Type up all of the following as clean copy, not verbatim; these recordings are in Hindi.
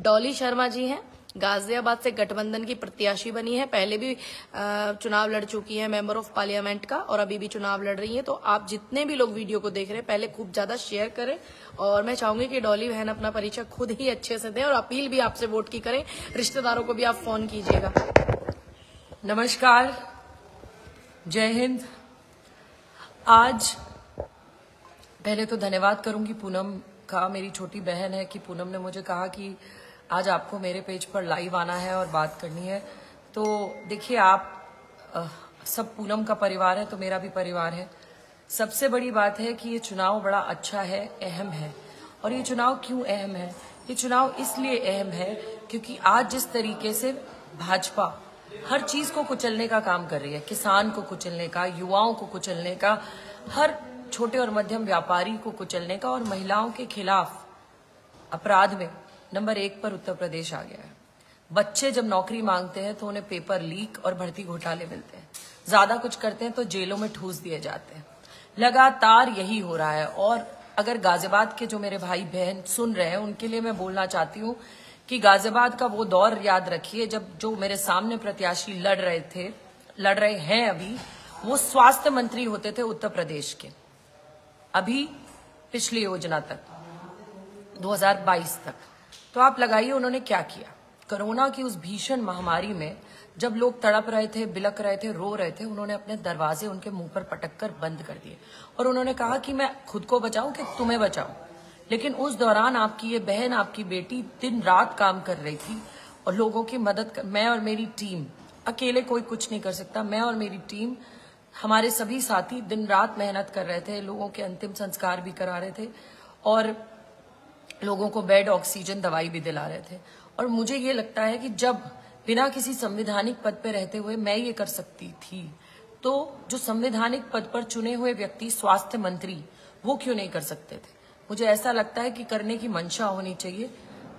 डॉली शर्मा जी हैं, गाजियाबाद से गठबंधन की प्रत्याशी बनी है। पहले भी चुनाव लड़ चुकी है मेंबर ऑफ पार्लियामेंट का, और अभी भी चुनाव लड़ रही है। तो आप जितने भी लोग वीडियो को देख रहे हैं, पहले खूब ज्यादा शेयर करें, और मैं चाहूंगी कि डॉली बहन अपना परिचय खुद ही अच्छे से दें, और अपील भी आपसे वोट की करें। रिश्तेदारों को भी आप फोन कीजिएगा। नमस्कार, जय हिंद। आज पहले तो धन्यवाद करूंगी पूनम का, मेरी छोटी बहन है, कि पूनम ने मुझे कहा कि आज आपको मेरे पेज पर लाइव आना है और बात करनी है। तो देखिए, आप सब पूनम का परिवार है, तो मेरा भी परिवार है। सबसे बड़ी बात है कि ये चुनाव बड़ा अच्छा है, अहम है। और ये चुनाव क्यों अहम है? ये चुनाव इसलिए अहम है क्योंकि आज जिस तरीके से भाजपा हर चीज को कुचलने का काम कर रही है, किसान को कुचलने का, युवाओं को कुचलने का, हर छोटे और मध्यम व्यापारी को कुचलने का, और महिलाओं के खिलाफ अपराध में नंबर 1 पर उत्तर प्रदेश आ गया है। बच्चे जब नौकरी मांगते हैं तो उन्हें पेपर लीक और भर्ती घोटाले मिलते हैं। ज्यादा कुछ करते हैं तो जेलों में ठूस दिए जाते हैं। लगातार यही हो रहा है। और अगर गाजियाबाद के जो मेरे भाई बहन सुन रहे हैं, उनके लिए मैं बोलना चाहती हूँ कि गाजियाबाद का वो दौर याद रखिए जब जो मेरे सामने प्रत्याशी लड़ रहे हैं अभी, वो स्वास्थ्य मंत्री होते थे उत्तर प्रदेश के। अभी पिछली योजना तक 2022 तक, तो आप लगाइए उन्होंने क्या किया। कोरोना की उस भीषण महामारी में जब लोग तड़प रहे थे, बिलक रहे थे, रो रहे थे, उन्होंने अपने दरवाजे उनके मुंह पर पटक कर बंद कर दिए, और उन्होंने कहा कि मैं खुद को बचाऊं कि तुम्हें बचाऊं। लेकिन उस दौरान आपकी ये बहन, आपकी बेटी दिन रात काम कर रही थी और लोगों की मदद मैं और मेरी टीम, अकेले कोई कुछ नहीं कर सकता, मैं और मेरी टीम, हमारे सभी साथी दिन रात मेहनत कर रहे थे, लोगों के अंतिम संस्कार भी करा रहे थे और लोगों को बेड, ऑक्सीजन, दवाई भी दिला रहे थे। और मुझे ये लगता है कि जब बिना किसी संवैधानिक पद पर रहते हुए मैं ये कर सकती थी, तो जो संवैधानिक पद पर चुने हुए व्यक्ति, स्वास्थ्य मंत्री, वो क्यों नहीं कर सकते थे? मुझे ऐसा लगता है कि करने की मंशा होनी चाहिए,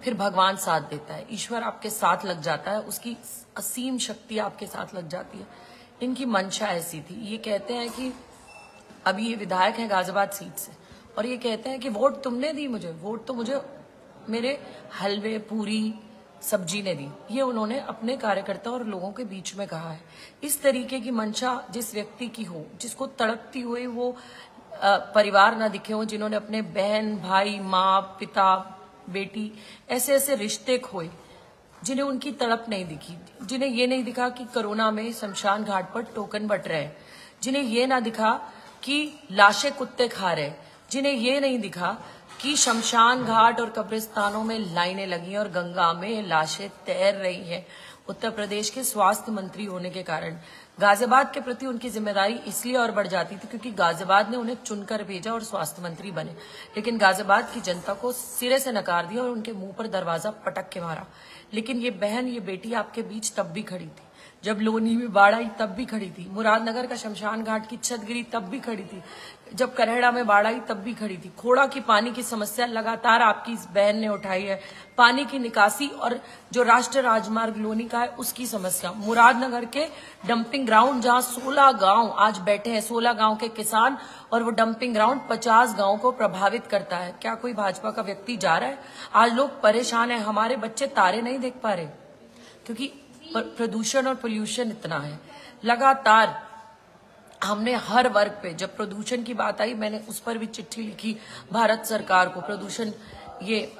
फिर भगवान साथ देता है, ईश्वर आपके साथ लग जाता है, उसकी असीम शक्ति आपके साथ लग जाती है। इनकी मंशा ऐसी थी। ये कहते हैं कि अभी ये विधायक हैं गाजियाबाद सीट से, और ये कहते हैं कि वोट तुमने दी मुझे, वोट तो मुझे मेरे हलवे, पूरी, सब्जी ने दी। ये उन्होंने अपने कार्यकर्ताओं और लोगों के बीच में कहा है। इस तरीके की मंशा जिस व्यक्ति की हो, जिसको तड़पती हुई वो परिवार ना दिखे हो, जिन्होंने अपने बहन, भाई, माँ, पिता, बेटी, ऐसे ऐसे रिश्ते खोए, जिन्हें उनकी तड़प नहीं दिखी, जिन्हें ये नहीं दिखा कि कोरोना में शमशान घाट पर टोकन बंट रहे, जिन्हें ये ना दिखा कि लाशें कुत्ते खा रहे, जिन्हें ये नहीं दिखा कि शमशान घाट और कब्रिस्तानों में लाइनें लगी और गंगा में लाशें तैर रही हैं। उत्तर प्रदेश के स्वास्थ्य मंत्री होने के कारण गाजियाबाद के प्रति उनकी जिम्मेदारी इसलिए और बढ़ जाती थी क्योंकि गाजियाबाद ने उन्हें चुनकर भेजा और स्वास्थ्य मंत्री बने। लेकिन गाजियाबाद की जनता को सिरे से नकार दिया और उनके मुंह पर दरवाजा पटक के मारा। लेकिन ये बहन, ये बेटी आपके बीच तब भी खड़ी थी जब लोनी में बाढ़ आई, तब भी खड़ी थी। मुरादनगर का शमशान घाट की छत गिरी, तब भी खड़ी थी। जब करहड़ा में बाढ़ आई, तब भी खड़ी थी। खोड़ा की पानी की समस्या लगातार आपकी इस बहन ने उठाई है। पानी की निकासी और जो राष्ट्रीय राजमार्ग लोनी का है, उसकी समस्या। मुरादनगर के डंपिंग ग्राउंड, जहां 16 गांव आज बैठे हैं, 16 गांव के किसान, और वो डंपिंग ग्राउंड 50 गांव को प्रभावित करता है। क्या कोई भाजपा का व्यक्ति जा रहा है? आज लोग परेशान है। हमारे बच्चे तारे नहीं देख पा रहे क्योंकि प्रदूषण और पोल्यूशन इतना है। लगातार हमने हर वर्ग पे, जब प्रदूषण की बात आई, मैंने उस पर भी चिट्ठी लिखी भारत सरकार को, प्रदूषण, ये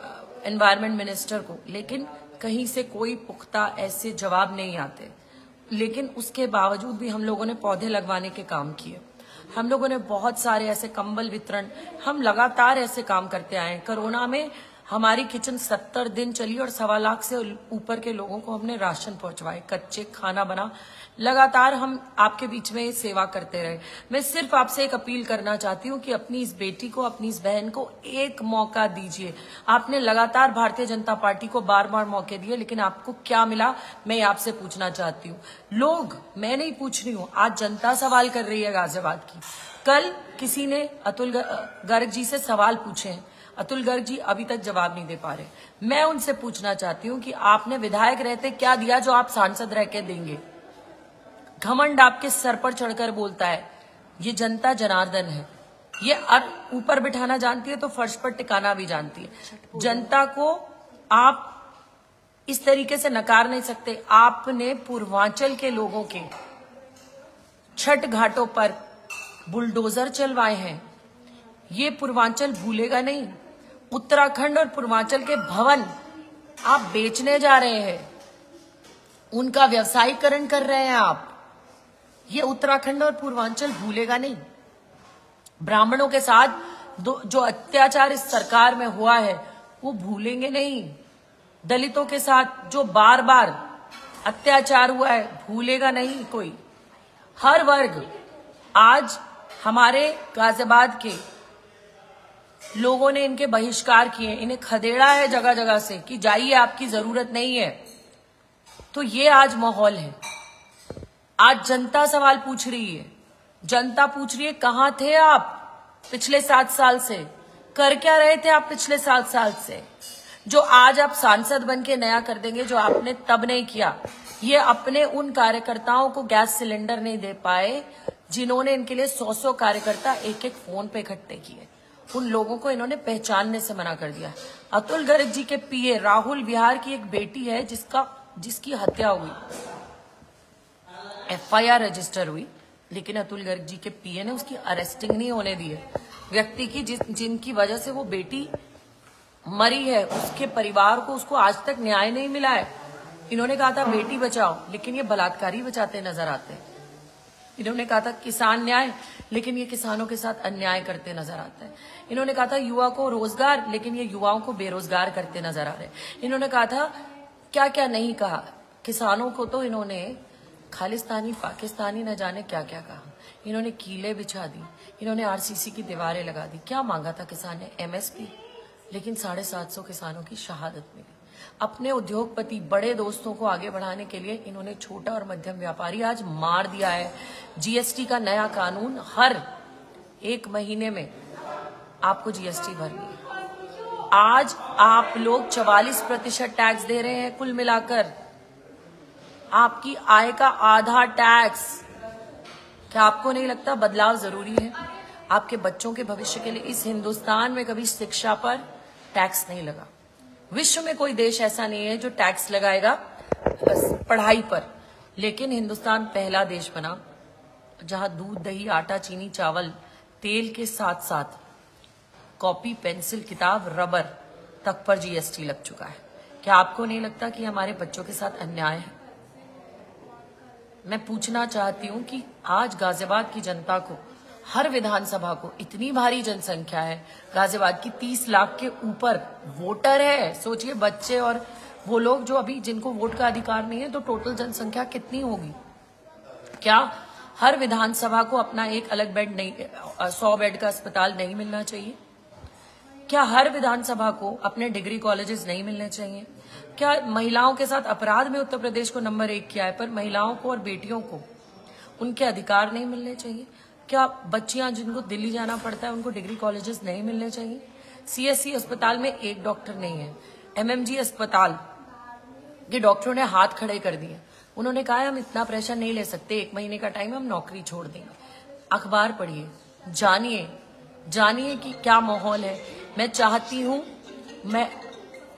एनवायरमेंट मिनिस्टर को, लेकिन कहीं से कोई पुख्ता ऐसे जवाब नहीं आते। लेकिन उसके बावजूद भी हम लोगों ने पौधे लगवाने के काम किए। हम लोगों ने बहुत सारे ऐसे कंबल वितरण, हम लगातार ऐसे काम करते आए। कोरोना में हमारी किचन 70 दिन चली और 1.25 लाख से ऊपर के लोगों को हमने राशन पहुंचवाए, कच्चे खाना बना। लगातार हम आपके बीच में सेवा करते रहे। मैं सिर्फ आपसे एक अपील करना चाहती हूँ कि अपनी इस बेटी को, अपनी इस बहन को एक मौका दीजिए। आपने लगातार भारतीय जनता पार्टी को बार बार मौके दिए, लेकिन आपको क्या मिला, मैं आपसे पूछना चाहती हूँ। लोग, मैं नहीं पूछ रही हूँ, आज जनता सवाल कर रही है गाजियाबाद की। कल किसी ने अतुल गर्ग जी से सवाल पूछे हैं, अतुल गर्ग जी अभी तक जवाब नहीं दे पा रहे। मैं उनसे पूछना चाहती हूँ कि आपने विधायक रहते क्या दिया जो आप सांसद रह के देंगे? घमंड आपके सर पर चढ़कर बोलता है। ये जनता जनार्दन है, ये ऊपर बिठाना जानती है तो फर्श पर टिकाना भी जानती है। जनता को आप इस तरीके से नकार नहीं सकते। आपने पूर्वांचल के लोगों के छठ घाटों पर बुलडोजर चलवाए हैं, ये पूर्वांचल भूलेगा नहीं। उत्तराखंड और पूर्वांचल के भवन आप बेचने जा रहे हैं, उनका व्यवसायीकरण कर रहे हैं आप, ये उत्तराखंड और पूर्वांचल भूलेगा नहीं। ब्राह्मणों के साथ जो अत्याचार इस सरकार में हुआ है वो भूलेंगे नहीं। दलितों के साथ जो बार बार अत्याचार हुआ है भूलेगा नहीं कोई। हर वर्ग, आज हमारे गाजियाबाद के लोगों ने इनके बहिष्कार किए, इन्हें खदेड़ा है जगह जगह से कि जाइए, आपकी जरूरत नहीं है। तो ये आज माहौल है। आज जनता सवाल पूछ रही है, जनता पूछ रही है कहां थे आप पिछले 7 साल से, कर क्या रहे थे आप पिछले 7 साल से, जो आज आप सांसद बन के नया कर देंगे जो आपने तब नहीं किया। ये अपने उन कार्यकर्ताओं को गैस सिलेंडर नहीं दे पाए जिन्होंने इनके लिए 100 कार्यकर्ता एक एक फोन पे इकट्ठे किए, उन लोगों को इन्होंने पहचानने से मना कर दिया। अतुल गर्ग जी के पीए राहुल विहार की एक बेटी है जिसकी हत्या हुई, FIR रजिस्टर हुई, लेकिन अतुल गर्ग जी के पीए ने उसकी अरेस्टिंग नहीं होने दी है। व्यक्ति की जिनकी वजह से वो बेटी मरी है, उसके परिवार को उसको आज तक न्याय नहीं मिला है। इन्होंने कहा था बेटी बचाओ, लेकिन ये बलात्कारी बचाते नजर आते हैं। इन्होंने कहा था किसान न्याय, लेकिन ये किसानों के साथ अन्याय करते नजर आते हैं। इन्होंने कहा था युवा को रोजगार, लेकिन ये युवाओं को बेरोजगार करते नजर आ रहे हैं। इन्होंने कहा था क्या क्या नहीं कहा, किसानों को तो इन्होंने खालिस्तानी पाकिस्तानी न जाने क्या क्या कहा। इन्होंने कीले बिछा दी, इन्होंने RCC की दीवारें लगा दी। क्या मांगा था किसान ने? MSP, लेकिन 750 किसानों की शहादत मिली। अपने उद्योगपति बड़े दोस्तों को आगे बढ़ाने के लिए इन्होंने छोटा और मध्यम व्यापारी आज मार दिया है। GST का नया कानून, हर 1 महीने में आपको GST भरनी है। आज आप लोग 44% टैक्स दे रहे हैं कुल मिलाकर, आपकी आय का आधा टैक्स। क्या आपको नहीं लगता बदलाव जरूरी है? आपके बच्चों के भविष्य के लिए इस हिंदुस्तान में कभी शिक्षा पर टैक्स नहीं लगा। विश्व में कोई देश ऐसा नहीं है जो टैक्स लगाएगा पढ़ाई पर, लेकिन हिंदुस्तान पहला देश बना जहां दूध, दही, आटा, चीनी, चावल, तेल के साथ साथ कॉपी, पेंसिल, किताब, रबर तक पर GST लग चुका है। क्या आपको नहीं लगता कि हमारे बच्चों के साथ अन्याय है? मैं पूछना चाहती हूं कि आज गाजियाबाद की जनता को, हर विधानसभा को इतनी भारी जनसंख्या है, गाजियाबाद की 30 लाख के ऊपर वोटर है। सोचिए, बच्चे और वो लोग जो अभी जिनको वोट का अधिकार नहीं है, तो टोटल जनसंख्या कितनी होगी? क्या हर विधानसभा को अपना एक अलग बेड नहीं, 100 बेड का अस्पताल नहीं मिलना चाहिए? क्या हर विधानसभा को अपने डिग्री कॉलेजेस नहीं मिलने चाहिए? क्या महिलाओं के साथ अपराध में उत्तर प्रदेश को नंबर 1 किया है, पर महिलाओं को और बेटियों को उनके अधिकार नहीं मिलने चाहिए? क्या बच्चियां जिनको दिल्ली जाना पड़ता है उनको डिग्री कॉलेजेस नहीं मिलने चाहिए? CSC अस्पताल में एक डॉक्टर नहीं है। MMG अस्पताल के डॉक्टरों ने हाथ खड़े कर दिए। उन्होंने कहा है हम इतना प्रेशर नहीं ले सकते, 1 महीने का टाइम, हम नौकरी छोड़ देंगे। अखबार पढ़िए, जानिए कि क्या माहौल है। मैं चाहती हूं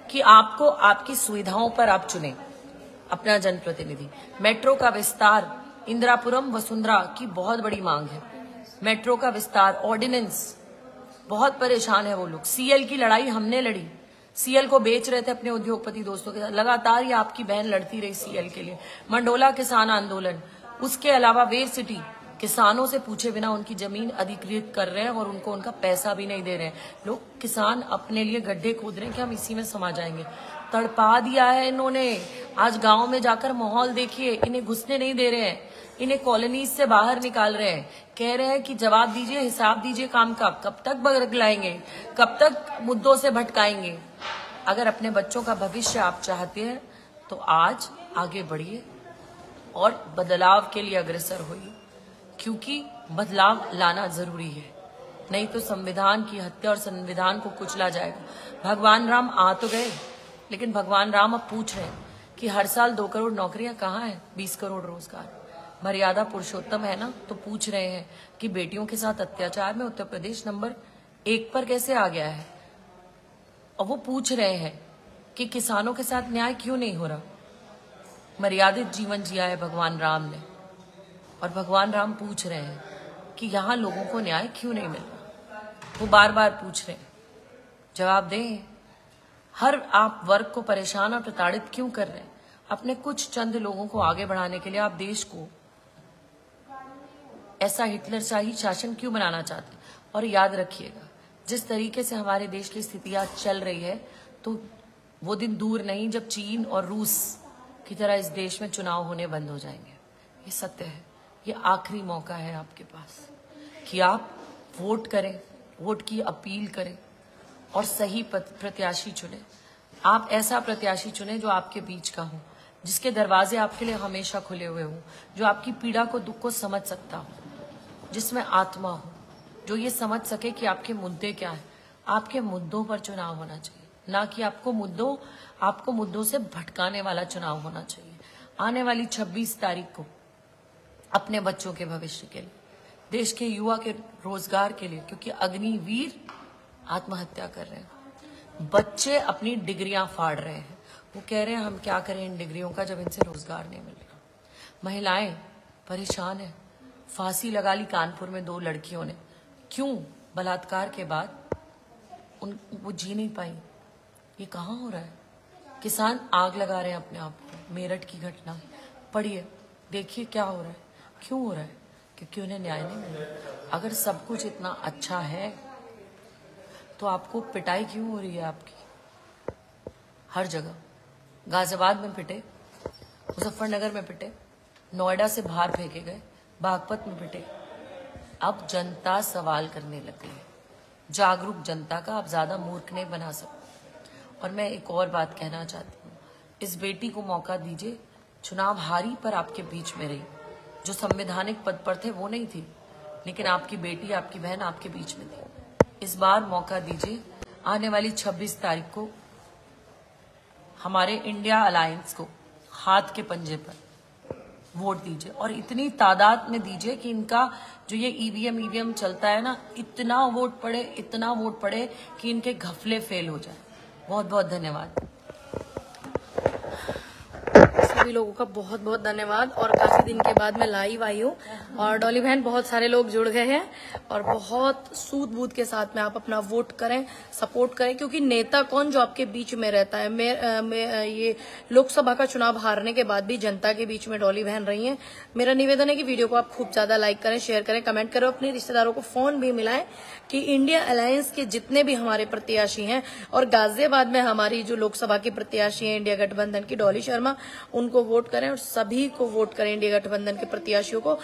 कि आपको आपकी सुविधाओं पर आप चुने अपना जनप्रतिनिधि। मेट्रो का विस्तार, इंदिरापुरम वसुंधरा की बहुत बड़ी मांग है। मेट्रो का विस्तार, ऑर्डिनेंस, बहुत परेशान है वो लोग। CL की लड़ाई हमने लड़ी, CL को बेच रहे थे अपने उद्योगपति दोस्तों के साथ। लगातार ये आपकी बहन लड़ती रही CL के लिए। मंडोला किसान आंदोलन, उसके अलावा वेव सिटी, किसानों से पूछे बिना उनकी जमीन अधिकृत कर रहे हैं और उनको उनका पैसा भी नहीं दे रहे हैं। लोग, किसान अपने लिए गड्ढे खोद रहे हैं कि हम इसी में समा जाएंगे। तड़पा दिया है इन्होंने। आज गांव में जाकर माहौल देखिए, इन्हें घुसने नहीं दे रहे हैं, इन्हें कॉलोनीज से बाहर निकाल रहे हैं। कह रहे हैं कि जवाब दीजिए, हिसाब दीजिए काम का। कब तक बगलाएंगे, कब तक मुद्दों से भटकाएंगे? अगर अपने बच्चों का भविष्य आप चाहते हैं तो आज आगे बढ़िए और बदलाव के लिए अग्रसर होइए, क्योंकि बदलाव लाना जरूरी है। नहीं तो संविधान की हत्या और संविधान को कुचला जाएगा। भगवान राम आ तो गए, लेकिन भगवान राम अब पूछ रहे हैं कि हर साल 2 करोड़ नौकरियां कहाँ हैं, 20 करोड़ रोजगार। मर्यादा पुरुषोत्तम है ना, तो पूछ रहे हैं कि बेटियों के साथ अत्याचार में उत्तर प्रदेश नंबर 1 पर कैसे आ गया है। और वो पूछ रहे हैं कि किसानों के साथ न्याय क्यों नहीं हो रहा। मर्यादित जीवन जिया है भगवान राम ने, और भगवान राम पूछ रहे हैं कि यहाँ लोगों को न्याय क्यों नहीं मिल रहा। वो बार बार पूछ रहे हैं, जवाब दें। हर आप वर्ग को परेशान और प्रताड़ित क्यों कर रहे हैं। अपने कुछ चंद लोगों को आगे बढ़ाने के लिए आप देश को ऐसा हिटलरशाही शासन क्यों बनाना चाहते हैं। और याद रखिएगा, जिस तरीके से हमारे देश की स्थिति आज चल रही है, तो वो दिन दूर नहीं जब चीन और रूस की तरह इस देश में चुनाव होने बंद हो जाएंगे। ये सत्य है। ये आखिरी मौका है आपके पास कि आप वोट करें, वोट की अपील करें और सही प्रत्याशी चुने। आप ऐसा प्रत्याशी चुने जो आपके बीच का हो, जिसके दरवाजे आपके लिए हमेशा खुले हुए हों, जो आपकी पीड़ा को, दुख को समझ सकता हो, जिसमें आत्मा हो, जो ये समझ सके कि आपके मुद्दे क्या है। आपके मुद्दों पर चुनाव होना चाहिए, ना कि आपको मुद्दों से भटकाने वाला चुनाव होना चाहिए। आने वाली 26 तारीख को अपने बच्चों के भविष्य के लिए, देश के युवा के रोजगार के लिए, क्योंकि अग्निवीर आत्महत्या कर रहे हैं, बच्चे अपनी डिग्रियां फाड़ रहे हैं। वो कह रहे हैं हम क्या करें इन डिग्रियों का जब इनसे रोजगार नहीं मिल रहा। महिलाएं परेशान है। फांसी लगा ली कानपुर में 2 लड़कियों ने। क्यों? बलात्कार के बाद वो जी नहीं पाई। ये कहाँ हो रहा है। किसान आग लगा रहे हैं अपने आप को। मेरठ की घटना पढ़िए, देखिए क्या हो रहा है। क्यों हो रहा है? क्योंकि उन्हें न्याय नहीं मिल रहा। अगर सब कुछ इतना अच्छा है तो आपको पिटाई क्यों हो रही है आपकी हर जगह। गाजियाबाद में पिटे, मुजफ्फरनगर में पिटे, नोएडा से बाहर फेंके गए, बागपत में पिटे। अब जनता सवाल करने लग गई है। जागरूक जनता का आप ज्यादा मूर्ख नहीं बना सकते। और मैं एक और बात कहना चाहती हूँ, इस बेटी को मौका दीजिए। चुनाव हारी पर आपके बीच में रही। जो संवैधानिक पद पर थे वो नहीं थी, लेकिन आपकी बेटी, आपकी बहन आपके बीच में थी। इस बार मौका दीजिए। आने वाली 26 तारीख को हमारे इंडिया अलायंस को हाथ के पंजे पर वोट दीजिए, और इतनी तादाद में दीजिए कि इनका जो ये ईवीएम चलता है ना, इतना वोट पड़े कि इनके घफले फेल हो जाए। बहुत बहुत धन्यवाद। सभी लोगों का बहुत बहुत धन्यवाद। और काफी दिन के बाद मैं लाइव आई हूँ, और डॉली बहन बहुत सारे लोग जुड़ गए हैं, और बहुत सूद बूद के साथ में आप अपना वोट करें, सपोर्ट करें, क्योंकि नेता कौन जो आपके बीच में रहता है। ये लोकसभा का चुनाव हारने के बाद भी जनता के बीच में डॉली बहन रही है। मेरा निवेदन है कि वीडियो को आप खूब ज्यादा लाइक करें, शेयर करें, कमेंट करें, अपने रिश्तेदारों को फोन भी मिलाएं कि इंडिया अलायंस के जितने भी हमारे प्रत्याशी हैं, और गाजियाबाद में हमारी जो लोकसभा की प्रत्याशी हैं इंडिया गठबंधन की डॉली शर्मा, उनको वोट करें, और सभी को वोट करें इंडिया गठबंधन के प्रत्याशियों को।